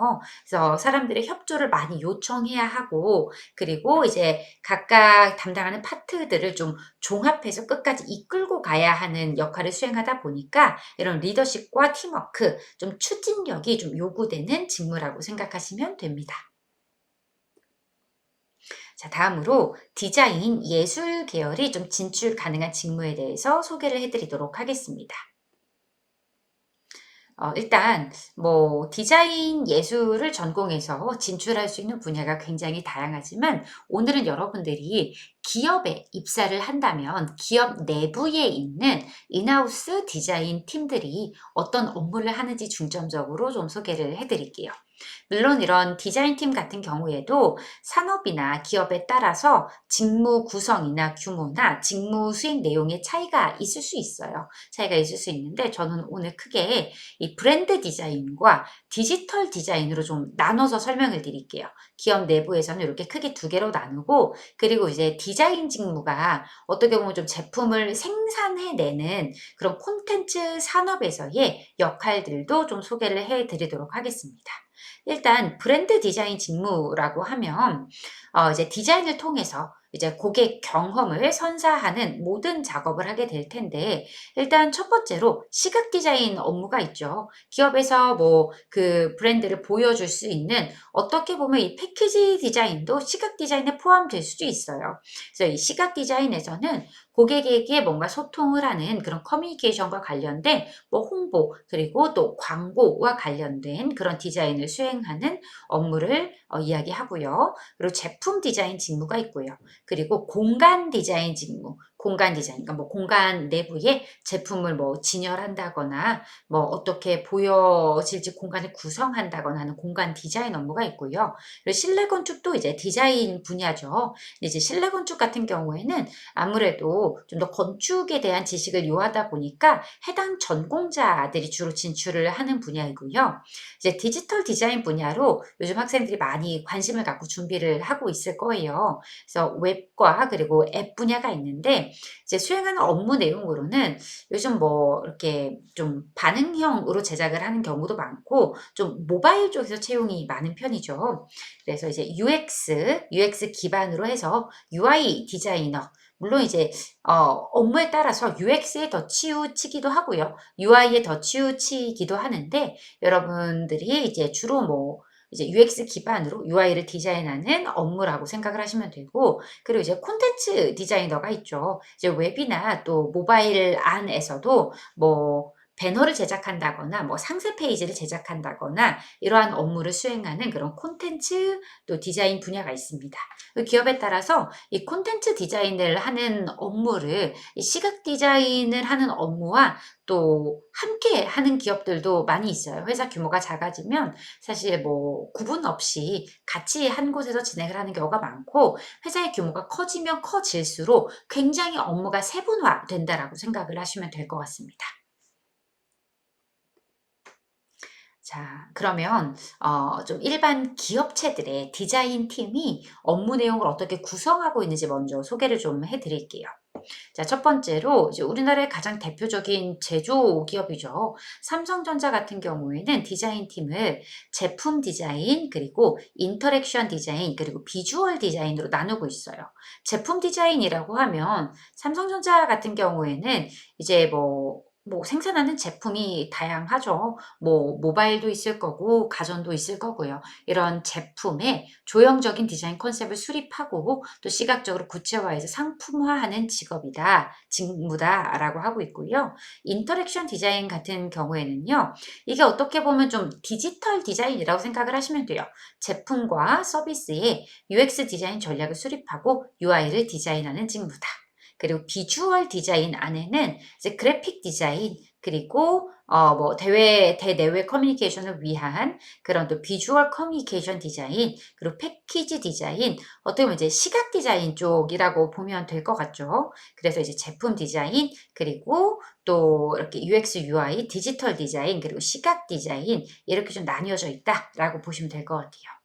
그래서 사람들의 협조를 많이 요청해야 하고 그리고 이제 각각 담당하는 파트들을 좀 종합해서 끝까지 이끌고 가야 하는 역할을 수행하다 보니까 이런 리더십과 팀워크, 좀 추진력이 좀 요구되는 직무라고 생각하시면 됩니다. 자, 다음으로 디자인, 예술 계열이 좀 진출 가능한 직무에 대해서 소개를 해드리도록 하겠습니다. 일단 뭐 디자인 예술을 전공해서 진출할 수 있는 분야가 굉장히 다양하지만 오늘은 여러분들이 기업에 입사를 한다면 기업 내부에 있는 인하우스 디자인 팀들이 어떤 업무를 하는지 중점적으로 좀 소개를 해드릴게요. 물론 이런 디자인팀 같은 경우에도 산업이나 기업에 따라서 직무 구성이나 규모나 직무 수행 내용의 차이가 있을 수 있어요. 차이가 있을 수 있는데 저는 오늘 크게 이 브랜드 디자인과 디지털 디자인으로 좀 나눠서 설명을 드릴게요. 기업 내부에서는 이렇게 크게 두 개로 나누고 그리고 이제 디자인 직무가 어떻게 보면 좀 제품을 생산해내는 그런 콘텐츠 산업에서의 역할들도 좀 소개를 해드리도록 하겠습니다. 일단 브랜드 디자인 직무라고 하면 이제 디자인을 통해서 이제 고객 경험을 선사하는 모든 작업을 하게 될 텐데 일단 첫 번째로 시각 디자인 업무가 있죠. 기업에서 뭐 그 브랜드를 보여줄 수 있는 어떻게 보면 이 패키지 디자인도 시각 디자인에 포함될 수도 있어요. 그래서 이 시각 디자인에서는 고객에게 뭔가 소통을 하는 그런 커뮤니케이션과 관련된 뭐 홍보 그리고 또 광고와 관련된 그런 디자인을 수행하는 업무를 이야기하고요. 그리고 제품 디자인 직무가 있고요. 그리고 공간 디자인 직무, 공간 디자인, 그러니까 뭐 공간 내부에 제품을 뭐 진열한다거나 뭐 어떻게 보여질지 공간을 구성한다거나 하는 공간 디자인 업무가 있고요. 그리고 실내 건축도 이제 디자인 분야죠. 근데 이제 실내 건축 같은 경우에는 아무래도 좀 더 건축에 대한 지식을 요하다 보니까 해당 전공자들이 주로 진출을 하는 분야이고요. 이제 디지털 디자인 분야로 요즘 학생들이 많이 관심을 갖고 준비를 하고 있을 거예요. 그래서 웹과 그리고 앱 분야가 있는데 이제 수행하는 업무 내용으로는 요즘 뭐 이렇게 좀 반응형으로 제작을 하는 경우도 많고 좀 모바일 쪽에서 채용이 많은 편이죠. 그래서 이제 UX 기반으로 해서 UI 디자이너 물론 이제 업무에 따라서 UX에 더 치우치기도 하고요. UI에 더 치우치기도 하는데 여러분들이 이제 주로 뭐 이제 UX 기반으로 UI를 디자인하는 업무라고 생각을 하시면 되고 그리고 이제 콘텐츠 디자이너가 있죠. 이제 웹이나 또 모바일 안에서도 뭐 배너를 제작한다거나 뭐 상세 페이지를 제작한다거나 이러한 업무를 수행하는 그런 콘텐츠 또 디자인 분야가 있습니다. 그 기업에 따라서 이 콘텐츠 디자인을 하는 업무를 이 시각 디자인을 하는 업무와 또 함께 하는 기업들도 많이 있어요. 회사 규모가 작아지면 사실 뭐 구분 없이 같이 한 곳에서 진행을 하는 경우가 많고 회사의 규모가 커지면 커질수록 굉장히 업무가 세분화된다라고 생각을 하시면 될 것 같습니다. 자, 그러면 좀 일반 기업체들의 디자인 팀이 업무 내용을 어떻게 구성하고 있는지 먼저 소개를 좀 해 드릴게요. 자, 첫 번째로 이제 우리나라의 가장 대표적인 제조 기업이죠. 삼성전자 같은 경우에는 디자인 팀을 제품 디자인, 그리고 인터랙션 디자인, 그리고 비주얼 디자인으로 나누고 있어요. 제품 디자인이라고 하면 삼성전자 같은 경우에는 이제 뭐 뭐 생산하는 제품이 다양하죠. 뭐 모바일도 있을 거고 가전도 있을 거고요. 이런 제품의 조형적인 디자인 컨셉을 수립하고 또 시각적으로 구체화해서 상품화하는 직무다라고 하고 있고요. 인터랙션 디자인 같은 경우에는요. 이게 어떻게 보면 좀 디지털 디자인이라고 생각을 하시면 돼요. 제품과 서비스에 UX 디자인 전략을 수립하고 UI를 디자인하는 직무다. 그리고 비주얼 디자인 안에는 이제 그래픽 디자인 그리고 뭐 대내외 커뮤니케이션을 위한 그런 또 비주얼 커뮤니케이션 디자인 그리고 패키지 디자인 어떻게 보면 이제 시각 디자인 쪽이라고 보면 될 것 같죠. 그래서 이제 제품 디자인 그리고 또 이렇게 UX, UI, 디지털 디자인 그리고 시각 디자인 이렇게 좀 나뉘어져 있다라고 보시면 될 것 같아요.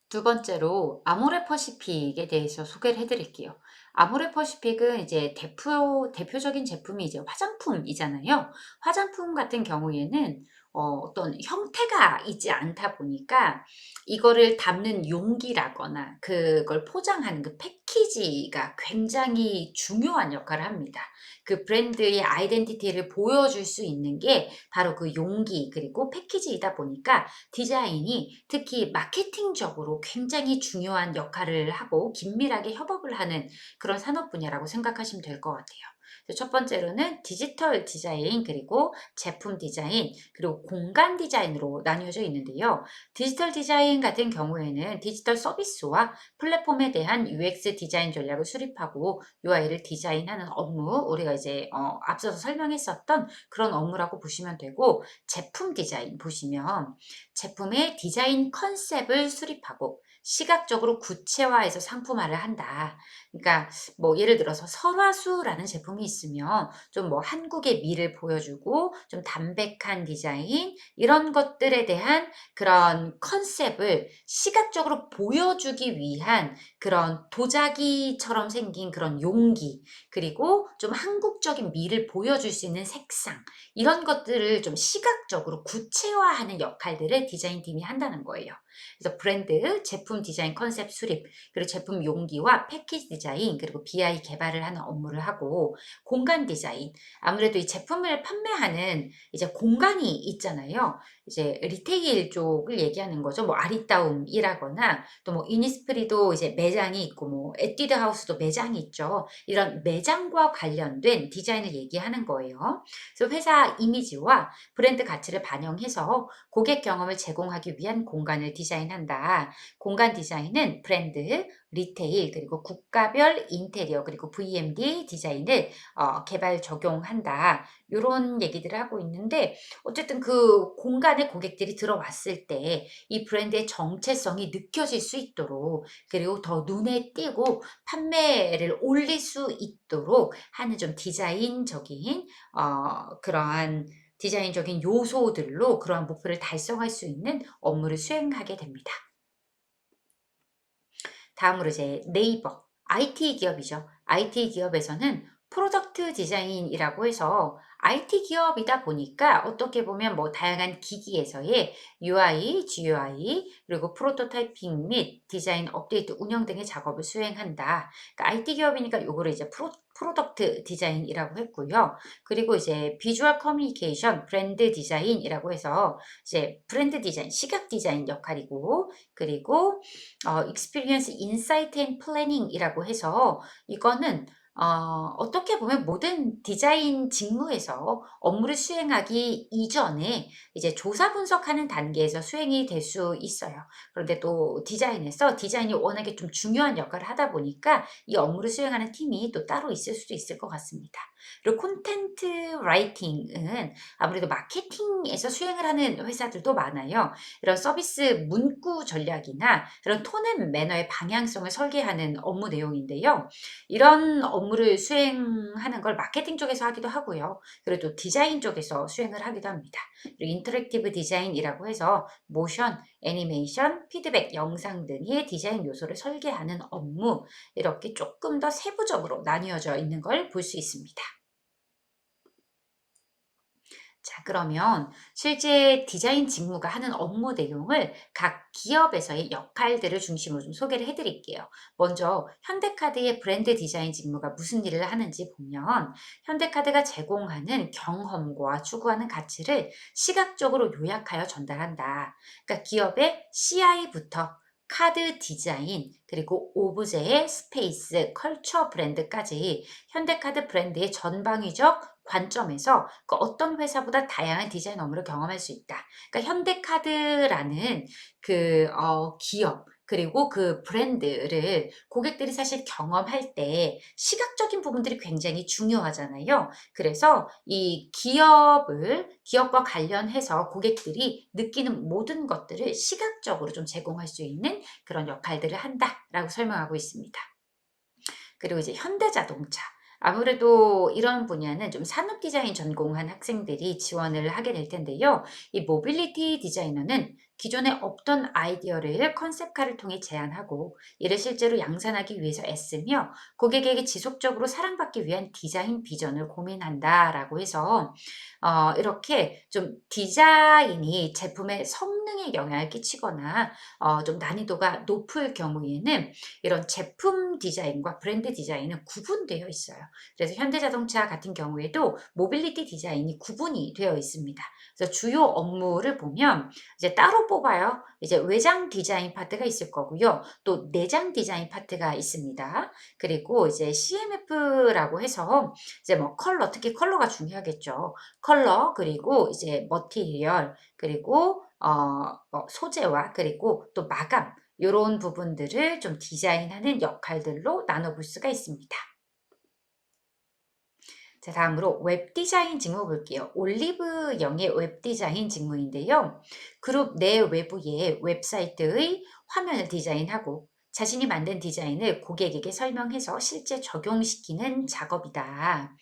두 번째로 아모레퍼시픽에 대해서 소개를 해 드릴게요. 아모레퍼시픽은 이제 대표적인 제품이 이제 화장품이잖아요. 화장품 같은 경우에는 어떤 형태가 있지 않다 보니까 이거를 담는 용기라거나 그걸 포장하는 그 패키지가 굉장히 중요한 역할을 합니다. 그 브랜드의 아이덴티티를 보여줄 수 있는 게 바로 그 용기 그리고 패키지이다 보니까 디자인이 특히 마케팅적으로 굉장히 중요한 역할을 하고 긴밀하게 협업을 하는 그런 산업 분야라고 생각하시면 될 것 같아요. 그래서 첫 번째로는 디지털 디자인 그리고 제품 디자인 그리고 공간 디자인으로 나뉘어져 있는데요. 디지털 디자인 같은 경우에는 디지털 서비스와 플랫폼에 대한 UX 디자인 전략을 수립하고 UI를 디자인하는 업무 우리가 이제 앞서서 설명했었던 그런 업무라고 보시면 되고 제품 디자인 보시면 제품의 디자인 컨셉을 수립하고 시각적으로 구체화해서 상품화를 한다. 그러니까 뭐 예를 들어서 설화수라는 제품이 있으면 좀 뭐 한국의 미를 보여주고 좀 담백한 디자인 이런 것들에 대한 그런 컨셉을 시각적으로 보여주기 위한 그런 도자기처럼 생긴 그런 용기 그리고 좀 한국적인 미를 보여줄 수 있는 색상 이런 것들을 좀 시각적으로 구체화하는 역할들을 디자인팀이 한다는 거예요. 그래서 브랜드, 제품 디자인 컨셉 수립, 그리고 제품 용기와 패키지 디자인, 그리고 BI 개발을 하는 업무를 하고 공간 디자인. 아무래도 이 제품을 판매하는 이제 공간이 있잖아요. 이제 리테일 쪽을 얘기하는 거죠. 뭐 아리따움이라거나 또 뭐 이니스프리도 이제 매장이 있고 뭐 에뛰드 하우스도 매장이 있죠. 이런 매장과 관련된 디자인을 얘기하는 거예요. 그래서 회사 이미지와 브랜드 가치를 반영해서 고객 경험을 제공하기 위한 공간을 디자인한다. 공간 디자인은 브랜드, 리테일, 그리고 국가별 인테리어, 그리고 VMD 디자인을 개발 적용한다. 요런 얘기들을 하고 있는데 어쨌든 그 공간에 고객들이 들어왔을 때 이 브랜드의 정체성이 느껴질 수 있도록 그리고 더 눈에 띄고 판매를 올릴 수 있도록 하는 좀 디자인적인 그러한 디자인적인 요소들로 그러한 목표를 달성할 수 있는 업무를 수행하게 됩니다. 다음으로 이제 네이버, IT 기업이죠. IT 기업에서는 프로덕트 디자인이라고 해서 IT 기업이다 보니까 어떻게 보면 뭐 다양한 기기에서의 UI, GUI, 그리고 프로토타이핑 및 디자인 업데이트 운영 등의 작업을 수행한다. 그러니까 IT 기업이니까 요거를 이제 프로덕트 디자인이라고 했고요. 그리고 이제 비주얼 커뮤니케이션, 브랜드 디자인이라고 해서 이제 브랜드 디자인, 시각 디자인 역할이고, 그리고 experience insight and planning이라고 해서 이거는 어떻게 보면 모든 디자인 직무에서 업무를 수행하기 이전에 이제 조사 분석하는 단계에서 수행이 될 수 있어요. 그런데 또 디자인에서 디자인이 워낙에 좀 중요한 역할을 하다 보니까 이 업무를 수행하는 팀이 또 따로 있을 수도 있을 것 같습니다. 그리고 콘텐트 라이팅은 아무래도 마케팅에서 수행을 하는 회사들도 많아요. 이런 서비스 문구 전략이나 이런 톤 앤 매너의 방향성을 설계하는 업무 내용인데요. 이런 업무를 수행하는 걸 마케팅 쪽에서 하기도 하고요. 그리고 또 디자인 쪽에서 수행을 하기도 합니다. 그리고 인터랙티브 디자인이라고 해서 모션, 애니메이션, 피드백, 영상 등의 디자인 요소를 설계하는 업무 이렇게 조금 더 세부적으로 나뉘어져 있는 걸 볼 수 있습니다. 자, 그러면 실제 디자인 직무가 하는 업무 내용을 각 기업에서의 역할들을 중심으로 좀 소개를 해 드릴게요. 먼저 현대카드의 브랜드 디자인 직무가 무슨 일을 하는지 보면 현대카드가 제공하는 경험과 추구하는 가치를 시각적으로 요약하여 전달한다. 그러니까 기업의 CI부터 카드 디자인, 그리고 오브제의 스페이스, 컬처 브랜드까지 현대카드 브랜드의 전방위적 관점에서 그 어떤 회사보다 다양한 디자인 업무를 경험할 수 있다. 그러니까 현대카드라는 기업 그리고 그 브랜드를 고객들이 사실 경험할 때 시각적인 부분들이 굉장히 중요하잖아요. 그래서 이 기업과 관련해서 고객들이 느끼는 모든 것들을 시각적으로 좀 제공할 수 있는 그런 역할들을 한다라고 설명하고 있습니다. 그리고 이제 현대자동차. 아무래도 이런 분야는 좀 산업 디자인 전공한 학생들이 지원을 하게 될 텐데요. 이 모빌리티 디자이너는 기존에 없던 아이디어를 컨셉카를 통해 제안하고 이를 실제로 양산하기 위해서 애쓰며 고객에게 지속적으로 사랑받기 위한 디자인 비전을 고민한다라고 해서 이렇게 좀 디자인이 제품의 성능에 영향을 끼치거나 좀 난이도가 높을 경우에는 이런 제품 디자인과 브랜드 디자인은 구분되어 있어요. 그래서 현대자동차 같은 경우에도 모빌리티 디자인이 구분이 되어 있습니다. 그래서 주요 업무를 보면 이제 따로 뽑아요. 이제 외장 디자인 파트가 있을 거고요. 또 내장 디자인 파트가 있습니다. 그리고 이제 CMF라고 해서 이제 뭐 컬러, 특히 컬러가 중요하겠죠. 컬러, 그리고 이제 머티리얼, 그리고 소재와 그리고 또 마감 요런 부분들을 좀 디자인하는 역할들로 나눠볼 수가 있습니다. 자, 다음으로 웹 디자인 직무 볼게요. 올리브영의 웹 디자인 직무인데요. 그룹 내 외부의 웹사이트의 화면을 디자인하고 자신이 만든 디자인을 고객에게 설명해서 실제 적용시키는 작업이다.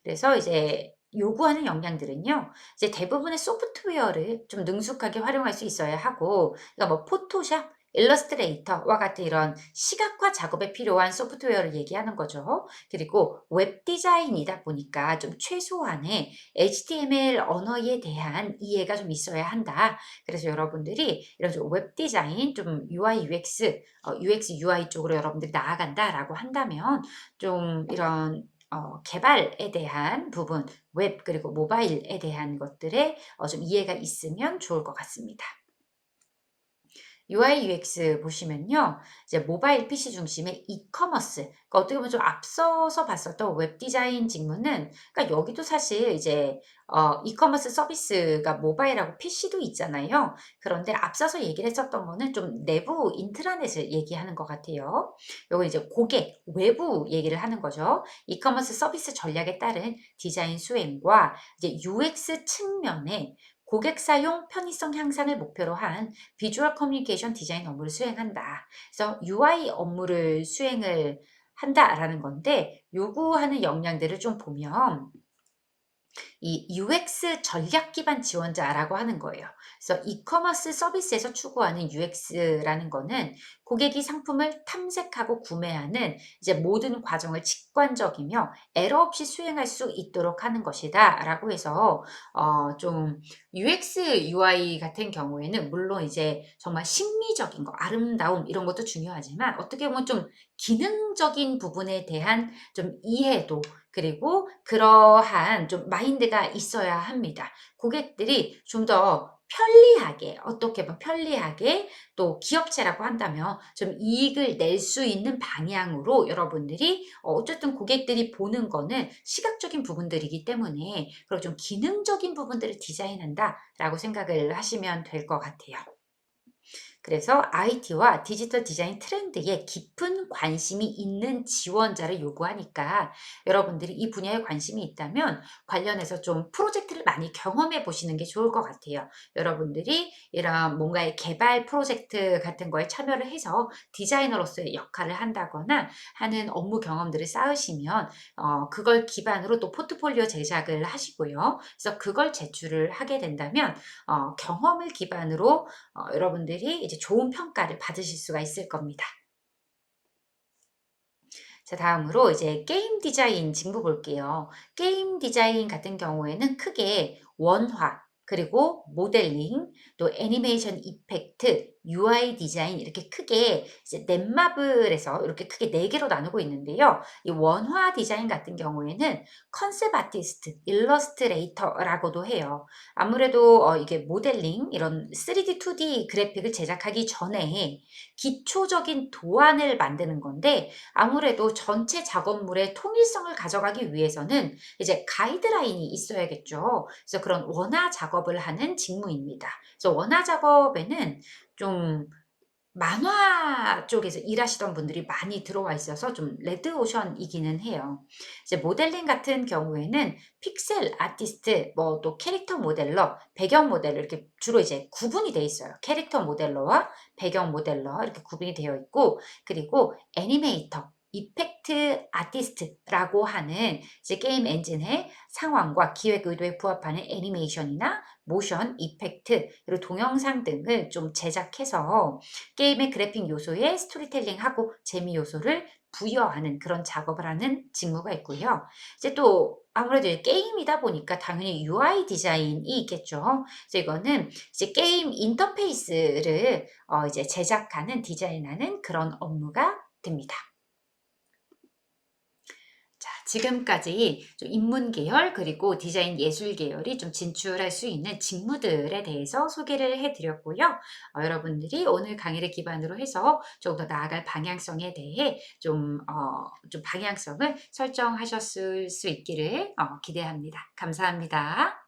그래서 이제 요구하는 역량들은요. 이제 대부분의 소프트웨어를 좀 능숙하게 활용할 수 있어야 하고, 그러니까 뭐 포토샵, 일러스트레이터와 같은 이런 시각화 작업에 필요한 소프트웨어를 얘기하는 거죠. 그리고 웹 디자인이다 보니까 좀 최소한의 HTML 언어에 대한 이해가 좀 있어야 한다. 그래서 여러분들이 이런 웹 디자인, 좀 UI, UX, UX, UI 쪽으로 여러분들이 나아간다라고 한다면 좀 이런 개발에 대한 부분, 웹 그리고 모바일에 대한 것들에 좀 이해가 있으면 좋을 것 같습니다. UI UX 보시면요. 이제 모바일 PC 중심의 이커머스, 그러니까 어떻게 보면 좀 앞서서 봤었던 웹 디자인 직무는, 그러니까 여기도 사실 이제 이커머스 서비스가 모바일하고 PC도 있잖아요. 그런데 앞서서 얘기를 했었던 거는 좀 내부 인트라넷을 얘기하는 것 같아요. 요거 이제 고객 외부 얘기를 하는 거죠. 이커머스 서비스 전략에 따른 디자인 수행과 이제 UX 측면에 고객 사용 편의성 향상을 목표로 한 비주얼 커뮤니케이션 디자인 업무를 수행한다. 그래서 UI 업무를 수행을 한다라는 건데, 요구하는 역량들을 좀 보면 이 UX 전략 기반 지원자라고 하는 거예요. 그래서 이커머스 서비스에서 추구하는 UX라는 거는 고객이 상품을 탐색하고 구매하는 이제 모든 과정을 직관적이며 에러 없이 수행할 수 있도록 하는 것이다라고 해서 좀 UX, UI 같은 경우에는 물론 이제 정말 심미적인 거, 아름다움 이런 것도 중요하지만 어떻게 보면 좀 기능적인 부분에 대한 좀 이해도, 그리고 그러한 좀 마인드가 있어야 합니다. 고객들이 좀 더 편리하게, 어떻게 보면 편리하게, 또 기업체라고 한다면 좀 이익을 낼 수 있는 방향으로 여러분들이 어쨌든 고객들이 보는 거는 시각적인 부분들이기 때문에 그런 좀 기능적인 부분들을 디자인한다라고 생각을 하시면 될 것 같아요. 그래서 IT와 디지털 디자인 트렌드에 깊은 관심이 있는 지원자를 요구하니까 여러분들이 이 분야에 관심이 있다면 관련해서 좀 프로젝트를 많이 경험해 보시는 게 좋을 것 같아요. 여러분들이 이런 뭔가의 개발 프로젝트 같은 거에 참여를 해서 디자이너로서의 역할을 한다거나 하는 업무 경험들을 쌓으시면 그걸 기반으로 또 포트폴리오 제작을 하시고요. 그래서 그걸 제출을 하게 된다면 경험을 기반으로 여러분들이 이제 좋은 평가를 받으실 수가 있을 겁니다. 자, 다음으로 이제 게임 디자인 직무 볼게요. 게임 디자인 같은 경우에는 크게 원화, 그리고 모델링, 또 애니메이션 이펙트, UI 디자인 이렇게 크게 이제 넷마블에서 이렇게 크게 네 개로 나누고 있는데요. 이 원화 디자인 같은 경우에는 컨셉 아티스트, 일러스트레이터라고도 해요. 아무래도 이게 모델링 이런 3D, 2D 그래픽을 제작하기 전에 기초적인 도안을 만드는 건데 아무래도 전체 작업물의 통일성을 가져가기 위해서는 이제 가이드라인이 있어야겠죠. 그래서 그런 원화 작업을 하는 직무입니다. 그래서 원화 작업에는 좀 만화 쪽에서 일하시던 분들이 많이 들어와 있어서 좀 레드오션이기는 해요. 이제 모델링 같은 경우에는 픽셀 아티스트, 뭐 또 캐릭터 모델러, 배경 모델러 이렇게 주로 이제 구분이 돼 있어요. 캐릭터 모델러와 배경 모델러 이렇게 구분이 되어 있고, 그리고 애니메이터, 이펙트 아티스트라고 하는 이제 게임 엔진의 상황과 기획 의도에 부합하는 애니메이션이나 모션, 이펙트, 그리고 동영상 등을 좀 제작해서 게임의 그래픽 요소에 스토리텔링하고 재미 요소를 부여하는 그런 작업을 하는 직무가 있고요. 이제 또 아무래도 게임이다 보니까 당연히 UI 디자인이 있겠죠. 그래서 이거는 이제 게임 인터페이스를 이제 제작하는 디자인하는 그런 업무가 됩니다. 자, 지금까지 좀 인문 계열 그리고 디자인 예술 계열이 좀 진출할 수 있는 직무들에 대해서 소개를 해드렸고요. 여러분들이 오늘 강의를 기반으로 해서 조금 더 나아갈 방향성에 대해 좀 방향성을 설정하셨을 수 있기를 기대합니다. 감사합니다.